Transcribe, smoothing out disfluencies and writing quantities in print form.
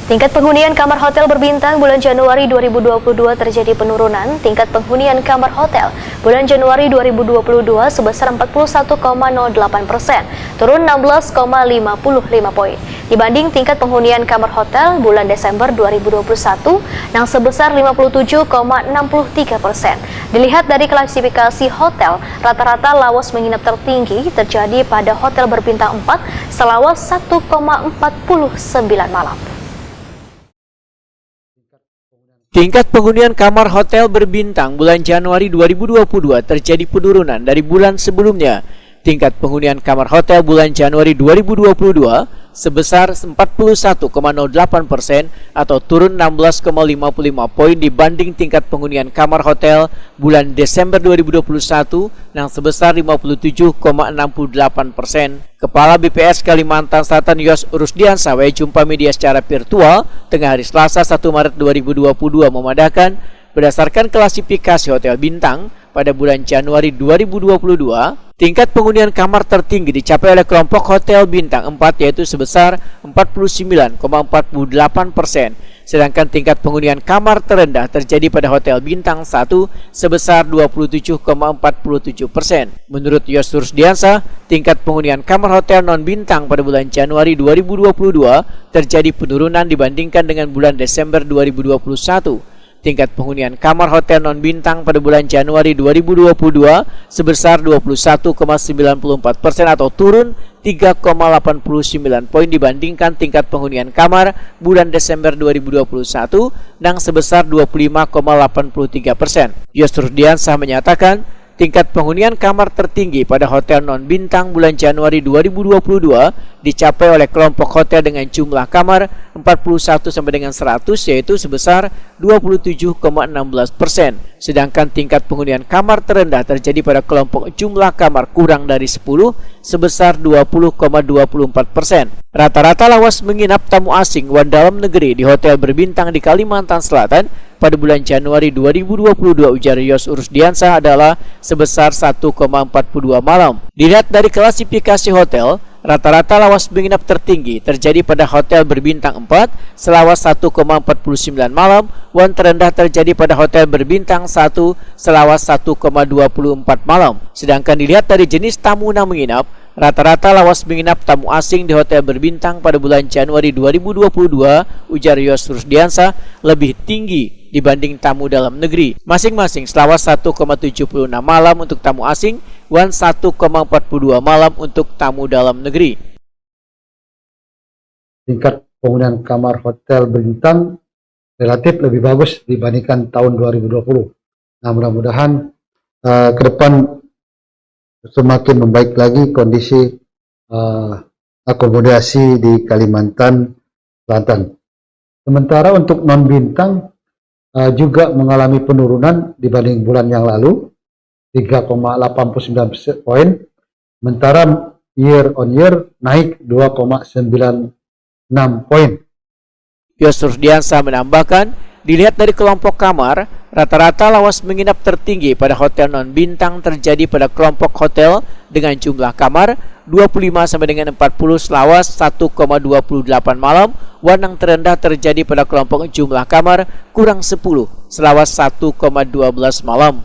Tingkat penghunian kamar hotel berbintang bulan Januari 2022 terjadi penurunan. Tingkat penghunian kamar hotel bulan Januari 2022 sebesar 41,08%, turun 16,55 poin. Dibanding tingkat penghunian kamar hotel bulan Desember 2021 yang sebesar 57,63%. Dilihat dari klasifikasi hotel, rata-rata lawas menginap tertinggi terjadi pada hotel berbintang 4 selawas 1,49 malam. Tingkat penghunian kamar hotel berbintang bulan Januari 2022 terjadi penurunan dari bulan sebelumnya. Tingkat penghunian kamar hotel bulan Januari 2022 sebesar 41,08% atau turun 16,55 poin dibanding tingkat penghunian kamar hotel bulan Desember 2021 yang sebesar 57,68%. Kepala BPS Kalimantan Selatan Yos Rusdiansa jumpa media secara virtual tengah hari Selasa 1 Maret 2022 memadakan berdasarkan klasifikasi hotel bintang pada bulan Januari 2022, tingkat penghunian kamar tertinggi dicapai oleh kelompok hotel bintang 4 yaitu sebesar 49,48%. Sedangkan tingkat penghunian kamar terendah terjadi pada hotel bintang 1 sebesar 27,47%. Menurut Yos Rusdiansa, tingkat penghunian kamar hotel non-bintang pada bulan Januari 2022 terjadi penurunan dibandingkan dengan bulan Desember 2021. Tingkat penghunian kamar hotel non-bintang pada bulan Januari 2022 sebesar 21,94% atau turun 3,89 poin dibandingkan tingkat penghunian kamar bulan Desember 2021 yang sebesar 25,83%. Yos Rusdiansa menyatakan, tingkat penghunian kamar tertinggi pada hotel non-bintang bulan Januari 2022 dicapai oleh kelompok hotel dengan jumlah kamar 41 sampai dengan 100 yaitu sebesar 27,16%. Sedangkan tingkat penghunian kamar terendah terjadi pada kelompok jumlah kamar kurang dari 10 sebesar 20,24%. Rata-rata lawas menginap tamu asing wan dalam negeri di hotel berbintang di Kalimantan Selatan pada bulan Januari 2022 ujar Yos Rusdiansa adalah sebesar 1,42 malam. Dilihat dari klasifikasi hotel, rata-rata lawas menginap tertinggi terjadi pada hotel berbintang 4 selawas 1,49 malam, wan terendah terjadi pada hotel berbintang 1 selawas 1,24 malam. Sedangkan dilihat dari jenis tamu yang menginap, rata-rata lawas menginap tamu asing di hotel berbintang pada bulan Januari 2022 ujar Yos Rusdiansa lebih tinggi dibanding tamu dalam negeri. Masing-masing selawas 1,76 malam untuk tamu asing, wan 1,42 malam untuk tamu dalam negeri. Tingkat penghunian kamar hotel berbintang relatif lebih bagus dibandingkan tahun 2020. Nah, mudah-mudahan ke depan semakin membaik lagi kondisi akomodasi di Kalimantan Selatan. Sementara untuk non-bintang juga mengalami penurunan dibanding bulan yang lalu 3,89 poin, sementara year on year naik 2,96 poin. Yos Rusdiansa menambahkan, dilihat dari kelompok kamar, rata-rata lawas menginap tertinggi pada hotel non-bintang terjadi pada kelompok hotel dengan jumlah kamar 25 sampai dengan 40 selawas 1,28 malam, wan yang terendah terjadi pada kelompok jumlah kamar kurang 10 selawas 1,12 malam.